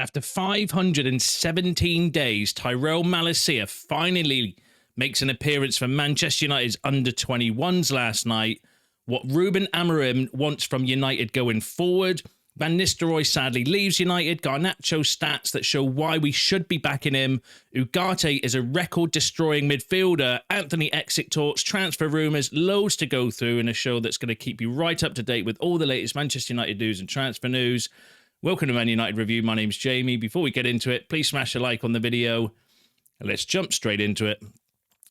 After 517 days, Tyrell Malacia finally makes an appearance for Manchester United's under-21s last night. What Ruben Amorim wants from United going forward. Van Nistelrooy sadly leaves United. Garnacho stats that show why we should be backing him. Ugarte is a record-destroying midfielder. Antony exit talks, transfer rumours, loads to go through in a show that's going to keep you right up to date with all the latest Manchester United news and transfer news. Welcome to Man United Review. My name's Jamie. Before we get into it, please smash a like on the video. And let's jump straight into it.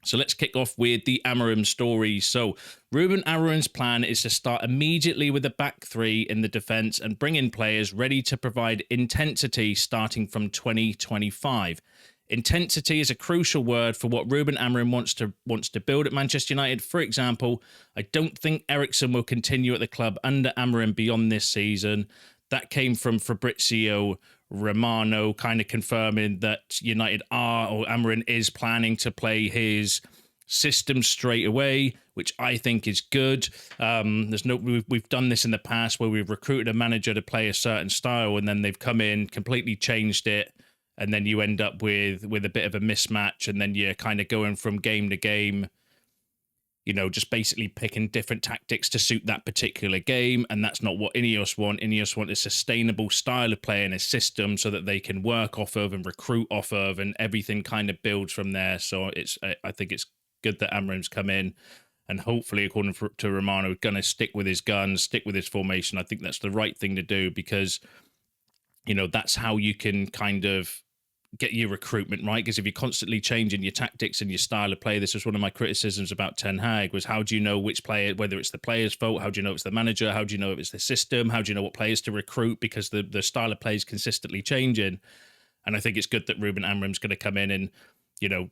So let's kick off with the Amorim story. So Ruben Amorim's plan is to start immediately with a back three in the defence and bring in players ready to provide intensity starting from 2025. Intensity is a crucial word for what Ruben Amorim wants to build at Manchester United. For example, I don't think Eriksen will continue at the club under Amorim beyond this season. That came from Fabrizio Romano, kind of confirming that United or Amorim is planning to play his system straight away, which I think is good. We've done this in the past where we've recruited a manager to play a certain style and then they've come in, completely changed it, and then you end up with a bit of a mismatch, and then you're kind of going from game to game, you know, just basically picking different tactics to suit that particular game. And that's not what Ineos want. Ineos want a sustainable style of play and a system so that they can work off of and recruit off of, and everything kind of builds from there. So I think it's good that Amorim's come in and hopefully, according to Romano, going to stick with his guns, stick with his formation. I think that's the right thing to do because, you know, that's how you can kind of get your recruitment right, because if you're constantly changing your tactics and your style of play, this was one of my criticisms about Ten Hag, was how do you know which player, whether it's the player's fault, how do you know it's the manager, how do you know if it's the system, how do you know what players to recruit, because the style of play is consistently changing. And I think it's good that Ruben Amorim's going to come in and, you know,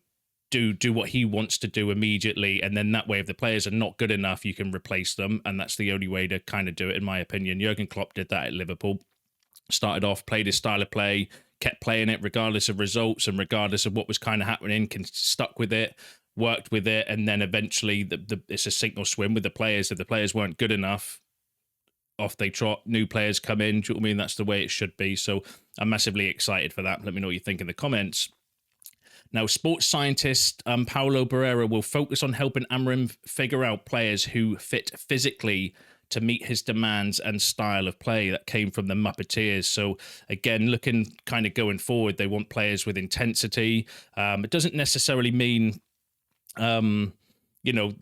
do what he wants to do immediately, and then that way if the players are not good enough, you can replace them, and that's the only way to kind of do it, in my opinion. Jurgen Klopp did that at Liverpool. Started off, played his style of play, kept playing it regardless of results and regardless of what was kind of happening, stuck with it, worked with it, and then eventually it's a sink or swim with the players. If the players weren't good enough, off they trot, new players come in. Do you know what I mean? That's the way it should be. So I'm massively excited for that. Let me know what you think in the comments. Now, sports scientist Paulo Barrera will focus on helping Amorim figure out players who fit physically to meet his demands and style of play. That came from the Muppeteers. So again, looking kind of going forward, they want players with intensity. It doesn't necessarily mean, you know,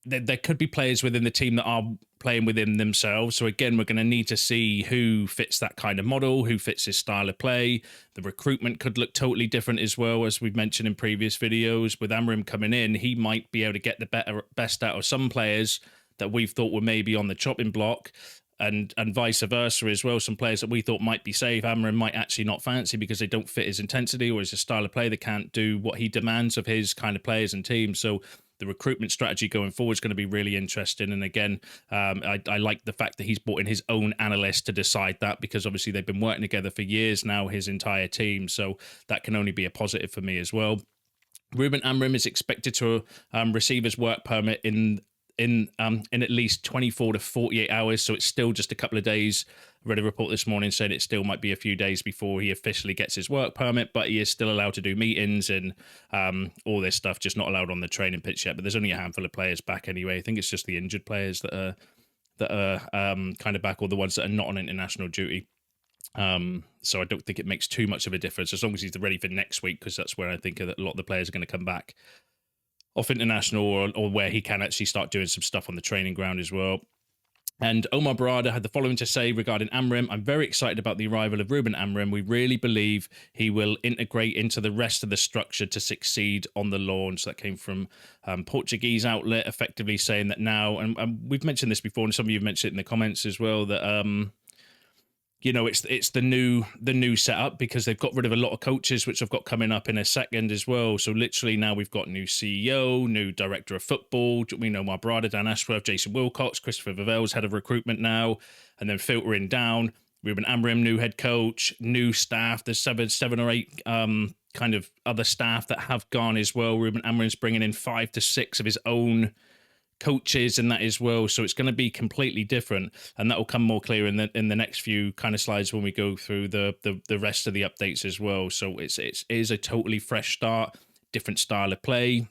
there could be players within the team that are playing within themselves. So again, we're going to need to see who fits that kind of model, who fits his style of play. The recruitment could look totally different as well, as we've mentioned in previous videos. With Amorim coming in, he might be able to get the best out of some players that we've thought were maybe on the chopping block, and vice versa as well. Some players that we thought might be safe, Amorim might actually not fancy because they don't fit his intensity or his style of play. They can't do what he demands of his kind of players and teams. So the recruitment strategy going forward is going to be really interesting. And again, I like the fact that he's brought in his own analyst to decide that, because obviously they've been working together for years now, his entire team. So that can only be a positive for me as well. Ruben Amorim is expected to receive his work permit in at least 24 to 48 hours. So it's still just a couple of days. I read a report this morning saying it still might be a few days before he officially gets his work permit, but he is still allowed to do meetings and all this stuff, just not allowed on the training pitch yet. But there's only a handful of players back anyway. I think it's just the injured players that are kind of back, or the ones that are not on international duty. So I don't think it makes too much of a difference as long as he's ready for next week, because that's where I think a lot of the players are going to come back off international, or where he can actually start doing some stuff on the training ground as well. And Omar Barada had the following to say regarding Amorim: I'm very excited about the arrival of Ruben Amorim. We really believe he will integrate into the rest of the structure to succeed on the launch. That came from Portuguese outlet, effectively saying that now, and we've mentioned this before, and some of you have mentioned it in the comments as well, that you know, it's the new setup, because they've got rid of a lot of coaches, which I've got coming up in a second as well. So literally now we've got new CEO, new director of football. We know my brother, Dan Ashworth, Jason Wilcox, Christopher Vavell's head of recruitment now, and then filtering down, Ruben Amorim, new head coach, new staff. There's seven or eight kind of other staff that have gone as well. Ruben Amorim's bringing in 5 to 6 of his own coaches and that as well. So it's going to be completely different, and that will come more clear in the next few kind of slides when we go through the rest of the updates as well. So it is a totally fresh start, different style of play.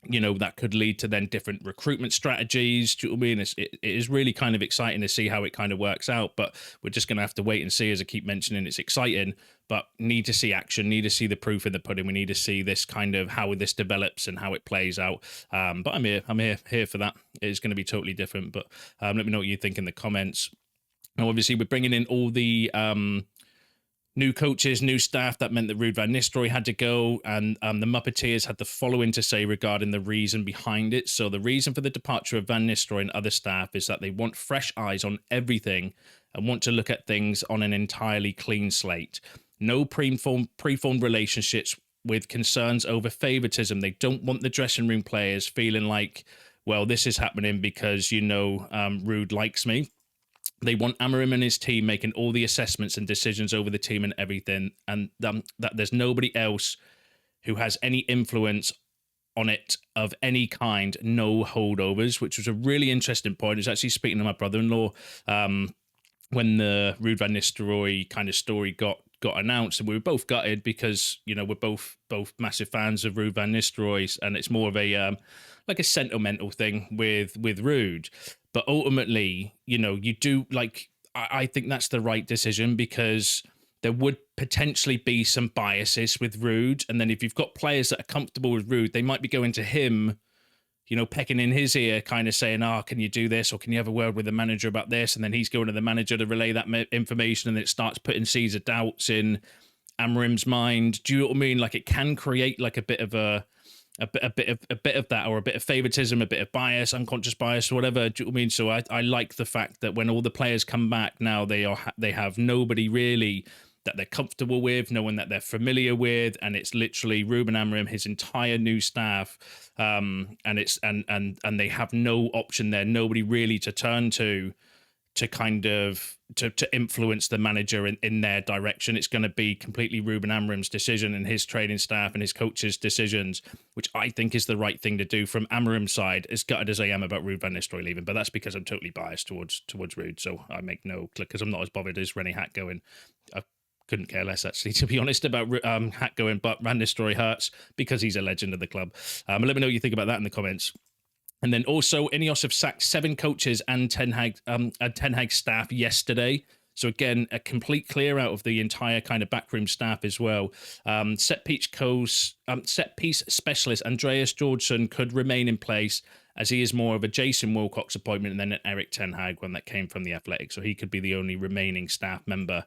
That could lead to then different recruitment strategies. Do you know what I mean? It is really kind of exciting to see how it kind of works out, but we're just going to have to wait and see. As I keep mentioning, it's exciting, but need to see action, need to see the proof in the pudding. We need to see this kind of how this develops and how it plays out. But I'm here for that. It's going to be totally different, but let me know what you think in the comments. Now, obviously, we're bringing in all the new coaches, new staff. That meant that Ruud van Nistelrooy had to go, and the Muppeteers had the following to say regarding the reason behind it. So the reason for the departure of Van Nistelrooy and other staff is that they want fresh eyes on everything and want to look at things on an entirely clean slate. No preformed relationships with concerns over favoritism. They don't want the dressing room players feeling like, well, this is happening because, Ruud likes me. They want Amorim and his team making all the assessments and decisions over the team and everything, and that there's nobody else who has any influence on it of any kind, no holdovers, which was a really interesting point. I was actually speaking to my brother-in-law when the Ruud van Nistelrooy kind of story got announced, and we were both gutted because, we're both massive fans of Ruud van Nistelrooy, and it's more of a like a sentimental thing with Ruud. But ultimately, you do I think that's the right decision, because there would potentially be some biases with Ruud. And then if you've got players that are comfortable with Ruud, they might be going to him, pecking in his ear, kind of saying, can you do this? Or can you have a word with the manager about this? And then he's going to the manager to relay that information, and it starts putting seeds of doubts in Amorim's mind. Do you know what I mean? Like, it can create like a bit of that, or a bit of favoritism, a bit of bias, unconscious bias, or whatever. Do you know what I mean? So I like the fact that when all the players come back now, they have nobody really that they're comfortable with, no one that they're familiar with, and it's literally Ruben Amorim, his entire new staff, and they have no option there, nobody really to turn to kind of to influence the manager in their direction. It's going to be completely Ruben Amorim's decision and his training staff and his coaches' decisions, which I think is the right thing to do from Amorim's side, as gutted as I am about Ruud van Nistelrooy leaving. But that's because I'm totally biased towards Ruud, so I make no click, because I'm not as bothered as Rennie Hack going. I couldn't care less, actually, to be honest, about Hack going, but Van Nistelrooy hurts because he's a legend of the club. Let me know what you think about that in the comments. And then also, Ineos have sacked 7 coaches and Ten Hag staff yesterday. So again, a complete clear out of the entire kind of backroom staff as well. Set piece specialist Andreas Georgsson could remain in place, as he is more of a Jason Wilcox appointment than an Eric Ten Hag one that came from the Athletic. So he could be the only remaining staff member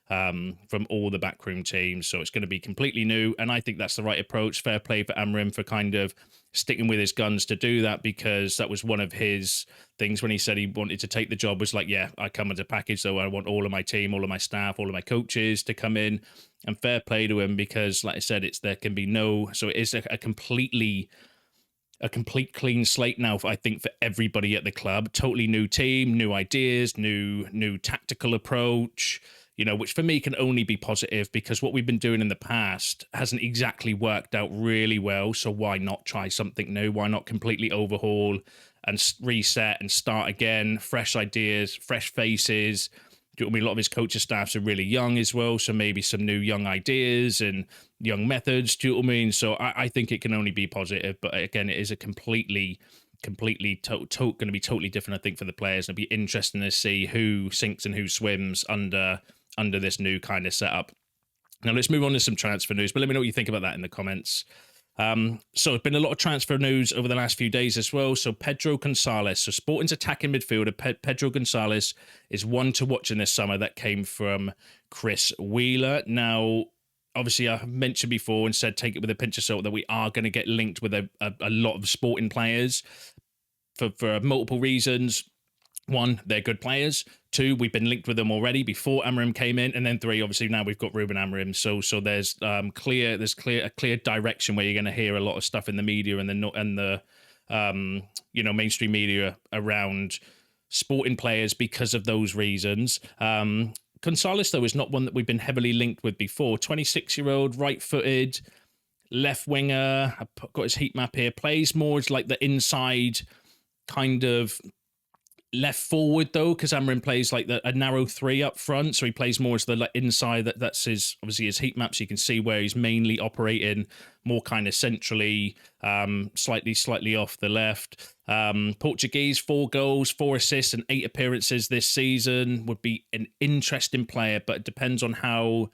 from all the backroom teams. So it's going to be completely new, and I think that's the right approach. Fair play for Amorim for kind of sticking with his guns to do that, because that was one of his things when he said he wanted to take the job, was like, yeah, I come as a package, so I want all of my team, all of my staff, all of my coaches to come in, and fair play to him, because like I said, there can be no, so it is a complete clean slate now, I think, for everybody at the club. Totally new team, new ideas, new tactical approach, which for me can only be positive, because what we've been doing in the past hasn't exactly worked out really well. So why not try something new? Why not completely overhaul and reset and start again? Fresh ideas, fresh faces. Do you know what I mean? A lot of his coaching staffs are really young as well, so maybe some new young ideas and young methods. Do you know what I mean? So I think it can only be positive. But again, it is a completely going to be totally different, I think, for the players. It'll be interesting to see who sinks and who swims under this new kind of setup. Now let's move on to some transfer news, but let me know what you think about that in the comments. So there's been a lot of transfer news over the last few days as well. So Pedro Goncalves, so Sporting's attacking midfielder Pedro Goncalves is one to watch in this summer. That came from Chris Wheeler. Now, obviously, I've mentioned before and said take it with a pinch of salt that we are going to get linked with a lot of Sporting players for multiple reasons. 1, they're good players. 2, we've been linked with them already before Amorim came in, and then 3, obviously now we've got Ruben Amorim. So there's a clear direction where you're going to hear a lot of stuff in the media and the mainstream media around Sporting players because of those reasons. Goncalves, though, is not one that we've been heavily linked with before. 26-year-old, right-footed, left winger. I've got his heat map here. Plays more as like the inside kind of left forward though, because Amorim plays like a narrow three up front, so he plays more as the inside. That's his, obviously his heat map, so you can see where he's mainly operating, more kind of centrally, slightly off the left. Portuguese, 4 goals, 4 assists, and 8 appearances this season. Would be an interesting player, but it depends on how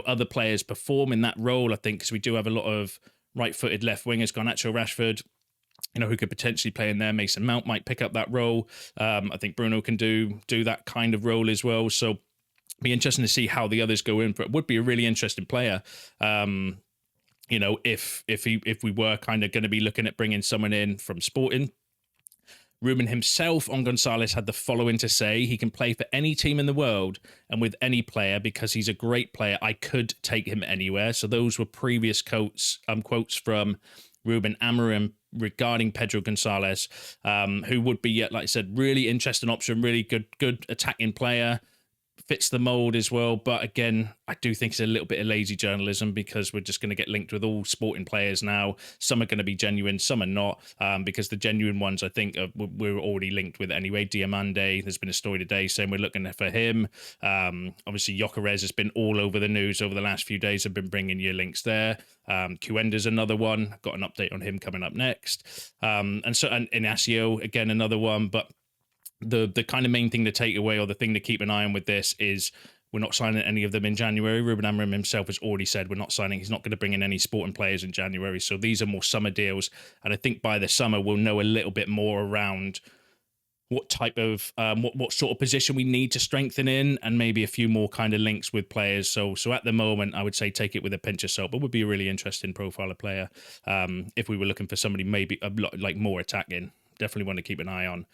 other players perform in that role. I think because we do have a lot of right-footed left wingers, Garnacho, Rashford, who could potentially play in there. Mason Mount might pick up that role. I think Bruno can do that kind of role as well. So be interesting to see how the others go in for it. Would be a really interesting player. If we were kind of going to be looking at bringing someone in from Sporting. Ruben himself on Goncalves had the following to say: he can play for any team in the world and with any player because he's a great player. I could take him anywhere. So those were previous quotes from Ruben Amorim regarding Pedro Goncalves, who would be, like I said, really interesting option, really good attacking player, fits the mold as well. But again, I do think it's a little bit of lazy journalism because we're just going to get linked with all Sporting players now. Some are going to be genuine, some are not, because the genuine ones, I think, we're already linked with anyway. Diamande, there's been a story today saying we're looking for him. Obviously, Gyökeres has been all over the news over the last few days. I've been bringing you links there. Cuenda's another one. Got an update on him coming up next. And Inacio, again, another one. But the kind of main thing to take away, or the thing to keep an eye on with this, is we're not signing any of them in January. Ruben Amorim himself has already said we're not signing. He's not going to bring in any Sporting players in January. So these are more summer deals. And I think by the summer, we'll know a little bit more around what type of, what sort of position we need to strengthen in, and maybe a few more kind of links with players. So at the moment, I would say take it with a pinch of salt, but would be a really interesting profile of player. If we were looking for somebody maybe a lot like more attacking, definitely want to keep an eye on.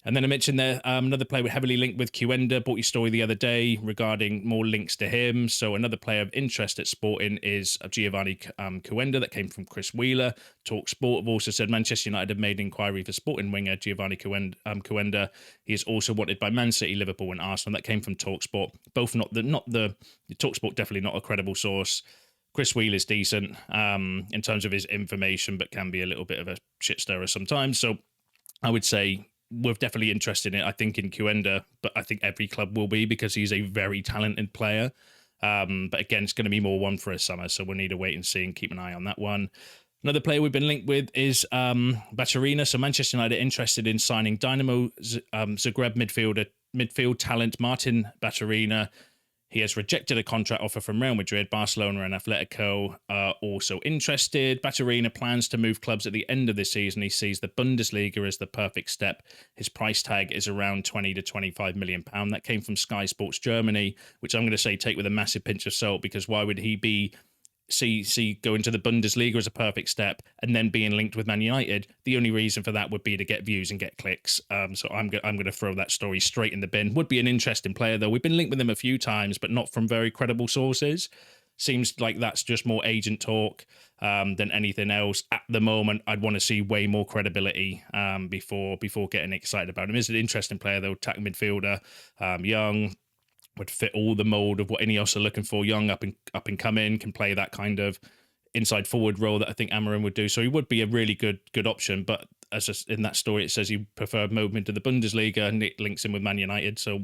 And then I mentioned there another player we're heavily linked with, Cuenda. Bought your story the other day regarding more links to him. So another player of interest at Sporting is Giovanni Cuenda, that came from Chris Wheeler. Talk Sport have also said Manchester United have made inquiry for Sporting winger Giovanni Cuenda. He is also wanted by Man City, Liverpool, and Arsenal. That came from Talk Sport. Both not the Talk Sport, definitely not a credible source. Chris Wheeler's decent in terms of his information, but can be a little bit of a shit stirrer sometimes. So I would say we're definitely interested in it, I think, in Cuenda, but I think every club will be because he's a very talented player. But again, it's going to be more one for a summer, so we'll need to wait and see and keep an eye on that one. Another player we've been linked with is Baturina. So Manchester United are interested in signing Dynamo Zagreb midfield talent Martin Baturina. He has rejected a contract offer from Real Madrid. Barcelona and Atletico are also interested. Baturina plans to move clubs at the end of the season. He sees the Bundesliga as the perfect step. His price tag is around 20 to 25 million pound. That came from Sky Sports Germany, which I'm going to say take with a massive pinch of salt, because why would he be go into the Bundesliga as a perfect step and then being linked with Man United? The only reason for that would be to get views and get clicks. So I'm going to throw that story straight in the bin. Would be an interesting player though. We've been linked with him a few times, but not from very credible sources. Seems like that's just more agent talk than anything else. At the moment, I'd want to see way more credibility before getting excited about him. He's an interesting player though, attack midfielder, young. Would fit all the mold of what Ineos are looking for. Young, up and coming, can play that kind of inside forward role that I think Amorim would do. So he would be a really good option. But as in that story, it says he preferred movement to the Bundesliga, and it links him with Man United. So,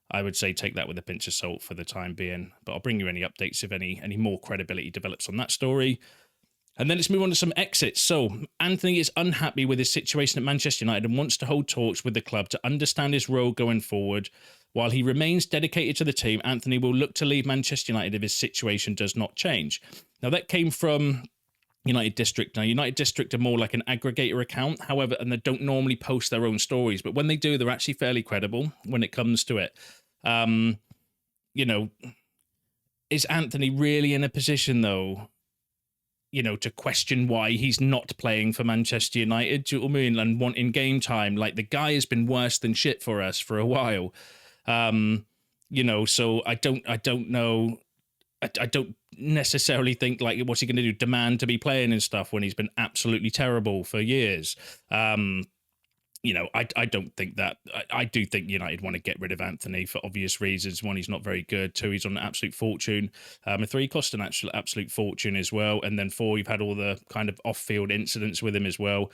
I would say take that with a pinch of salt for the time being. But I'll bring you any updates if any more credibility develops on that story. And then let's move on to some exits. So Antony is unhappy with his situation at Manchester United and wants to hold talks with the club to understand his role going forward. While he remains dedicated to the team, Antony will look to leave Manchester United if his situation does not change. Now, that came from United District. Now, United District are more like an aggregator account, however, and they don't normally post their own stories. But when they do, they're actually fairly credible when it comes to it. Is Antony really in a position, though, to question why he's not playing for Manchester United? Do you know what I mean? And wanting game time. Like, the guy has been worse than shit for us for a while. So I don't know. I don't necessarily think, like, what's he going to do? Demand to be playing and stuff when he's been absolutely terrible for years. I don't think that. I do think United want to get rid of Antony for obvious reasons. One, he's not very good. Two, he's on an absolute fortune. And three, he cost an absolute fortune as well. And then four, you've had all the kind of off-field incidents with him as well.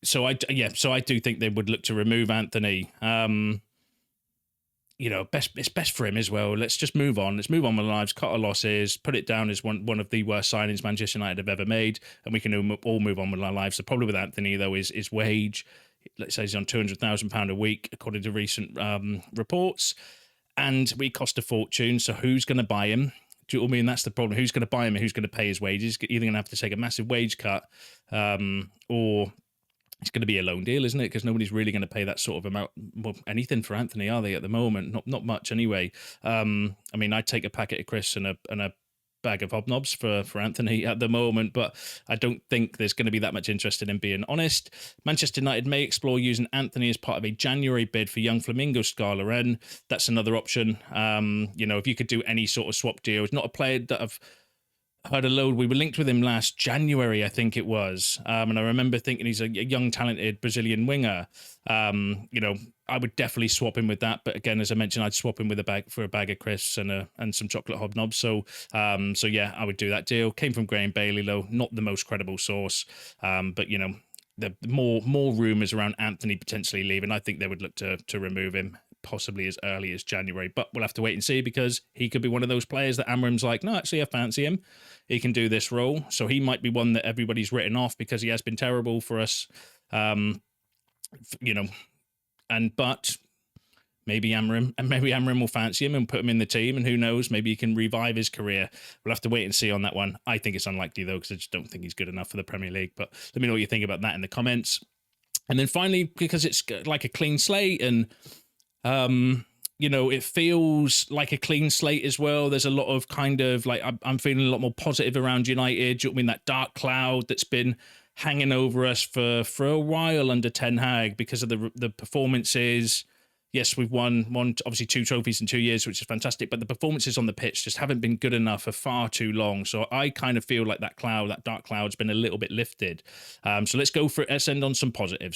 So I do think they would look to remove Anthony. It's best for him as well. Let's just move on. Let's move on with our lives, cut our losses, put it down as one of the worst signings Manchester United have ever made, and we can all move on with our lives. The problem with Anthony, though, is wage. Let's say he's on £200,000 a week, according to recent reports, and we cost a fortune. So who's going to buy him? Do you know what I mean? That's the problem. Who's going to buy him and who's going to pay his wages? Either going to have to take a massive wage cut, or it's going to be a loan deal, isn't it? Because nobody's really going to pay that sort of amount, anything for Anthony, are they, at the moment? Not much, anyway. I'd take a packet of crisps and a bag of hobnobs for Anthony at the moment, but I don't think there's going to be that much interest in him, being honest. Manchester United may explore using Anthony as part of a January bid for young Flamingo Scar Loren. That's another option. If you could do any sort of swap deal. It's not a player that I've heard a load. We were linked with him last January, I think it was. And I remember thinking he's a young, talented Brazilian winger. I would definitely swap him with that. But again, as I mentioned, I'd swap him with a bag of crisps and some chocolate hobnobs. So yeah, I would do that deal. Came from Graham Bailey, though, not the most credible source. But the more rumours around Anthony potentially leaving. I think they would look to remove him, possibly as early as January, but we'll have to wait and see, because he could be one of those players that Amorim's like, no, actually I fancy him. He can do this role. So he might be one that everybody's written off because he has been terrible for us. But maybe Amorim will fancy him and put him in the team, and who knows, maybe he can revive his career. We'll have to wait and see on that one. I think it's unlikely, though, because I just don't think he's good enough for the Premier League. But let me know what you think about that in the comments. And then finally, because it's like a clean slate, and it feels like a clean slate as well. There's a lot of kind of like, I'm feeling a lot more positive around United. Do you know what I mean? That dark cloud that's been hanging over us for a while under Ten Hag because of the performances. Yes, we've won obviously 2 trophies in 2 years, which is fantastic, but the performances on the pitch just haven't been good enough for far too long. So I kind of feel like that dark cloud's been a little bit lifted. So let's go for it. Let's end on some positive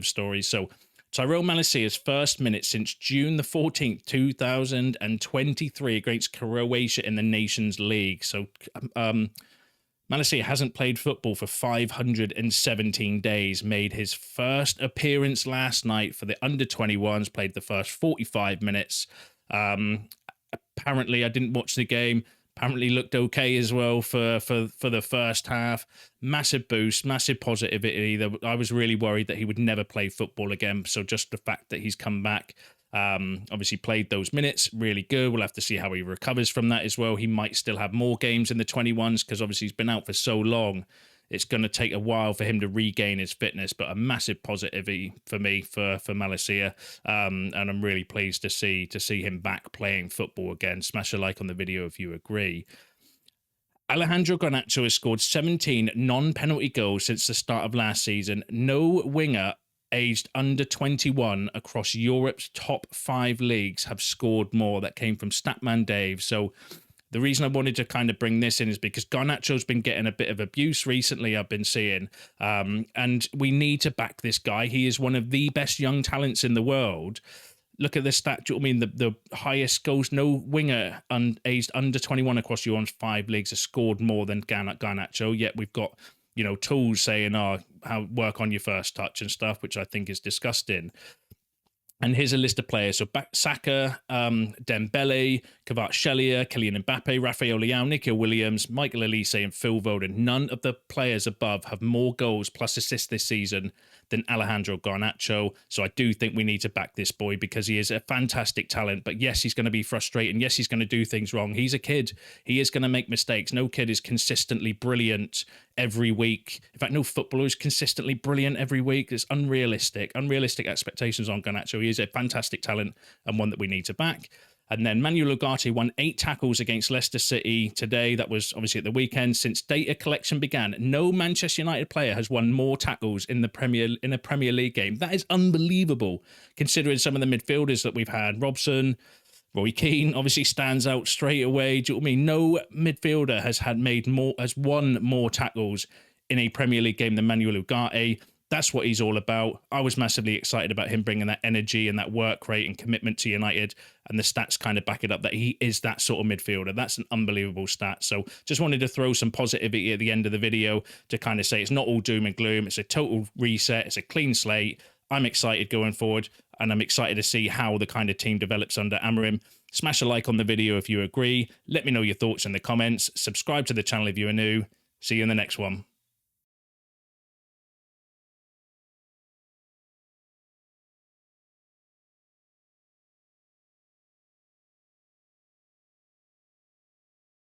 stories. So Tyrell Malacia's first minute since June the 14th, 2023 against Croatia in the Nations League. So Malacia hasn't played football for 517 days, made his first appearance last night for the under-21s, played the first 45 minutes. Apparently, I didn't watch the game. Apparently looked okay as well for the first half. Massive boost, massive positivity. I was really worried that he would never play football again. So just the fact that he's come back, obviously played those minutes, really good. We'll have to see how he recovers from that as well. He might still have more games in the 21s because obviously he's been out for so long. It's going to take a while for him to regain his fitness, but a massive positivity for me for Malacia, and I'm really pleased to see him back playing football again. Smash a like on the video if you agree. Alejandro Garnacho has scored 17 non-penalty goals since the start of last season. No winger aged under 21 across Europe's top 5 leagues have scored more. That came from Statman Dave. So the reason I wanted to kind of bring this in is because Garnacho's been getting a bit of abuse recently, I've been seeing. And we need to back this guy. He is one of the best young talents in the world. Look at the stat. Do you know what I mean? The highest goals, no winger aged under 21 across Europe's 5 leagues has scored more than Garnacho. Yet we've got, tools saying, how work on your first touch and stuff, which I think is disgusting. And here's a list of players. So Saka, Dembele, Kvaratskhelia, Kylian Mbappe, Rafael Leao, Nico Williams, Michael Olise and Phil Foden. None of the players above have more goals plus assists this season than Alejandro Garnacho. So I do think we need to back this boy because he is a fantastic talent. But yes, he's going to be frustrating. Yes, he's going to do things wrong. He's a kid. He is going to make mistakes. No kid is consistently brilliant every week. In fact, no footballer is consistently brilliant every week. It's unrealistic expectations on Garnacho. He is a fantastic talent and one that we need to back. And then Manuel Ugarte won 8 tackles against Leicester City today. That was obviously at the weekend. Since data collection began, no Manchester United player has won more tackles in a Premier League game. That is unbelievable, considering some of the midfielders that we've had. Robson, Roy Keane obviously stands out straight away. Do you know what I mean? No midfielder has won more tackles in a Premier League game than Manuel Ugarte. That's what he's all about. I was massively excited about him bringing that energy and that work rate and commitment to United, and the stats kind of back it up that he is that sort of midfielder. That's an unbelievable stat. So just wanted to throw some positivity at the end of the video to kind of say it's not all doom and gloom. It's a total reset. It's a clean slate. I'm excited going forward, and I'm excited to see how the kind of team develops under Amorim. Smash a like on the video if you agree. Let me know your thoughts in the comments. Subscribe to the channel if you are new. See you in the next one.